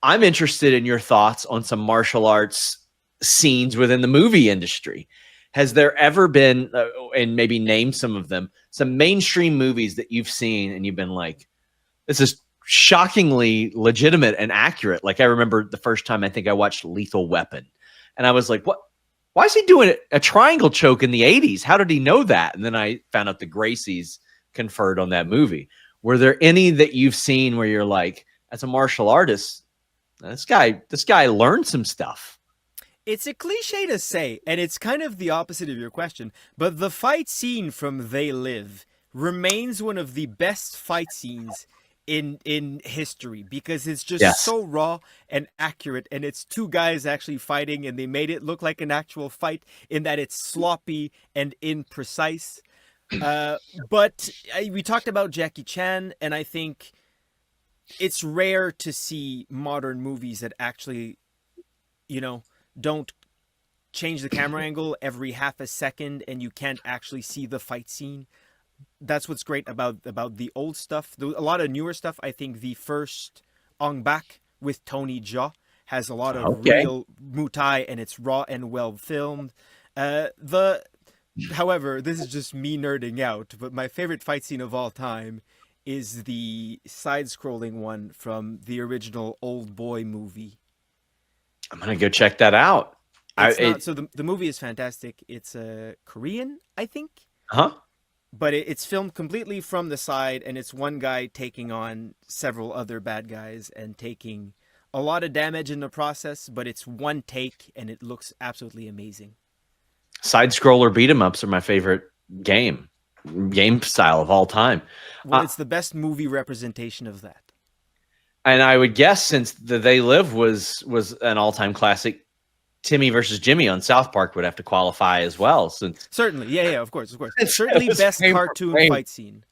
I'm interested in your thoughts on some martial arts scenes within the movie industry. Has there ever been, and maybe name some of them, some mainstream movies that you've seen and you've been like, this is shockingly legitimate and accurate? Like I remember the first time I think I watched Lethal Weapon, and I was like, what? Why is he doing a triangle choke in the 80s? How did he know that? And then I found out the Gracies conferred on that movie. Were there any that you've seen where you're like, as a martial artist, this guy learned some stuff? It's a cliche to say, and it's kind of the opposite of your question, but the fight scene from They Live remains one of the best fight scenes in history because it's just Yes. so raw and accurate, and it's two guys actually fighting, and they made it look like an actual fight in that it's sloppy and imprecise. But we talked about Jackie Chan, and I think it's rare to see modern movies that actually, don't change the camera angle every half a second and you can't actually see the fight scene. That's what's great about the old stuff. A lot of newer stuff, I think the first Ong Bak with Tony Jaa has a lot of real Muay Thai, and it's raw and well filmed. However, this is just me nerding out, but my favorite fight scene of all time is the side-scrolling one from the original Old Boy movie. I'm gonna go check that out. So the movie is fantastic. It's Korean, I think. Huh? But it's filmed completely from the side, and it's one guy taking on several other bad guys and taking a lot of damage in the process, but it's one take, and it looks absolutely amazing. Side scroller beat 'em ups are my favorite game style of all time. Well, it's the best movie representation of that. And I would guess, since the They Live was an all-time classic, Timmy versus Jimmy on South Park would have to qualify as well. Since Certainly, yeah, of course. Certainly best cartoon fight scene.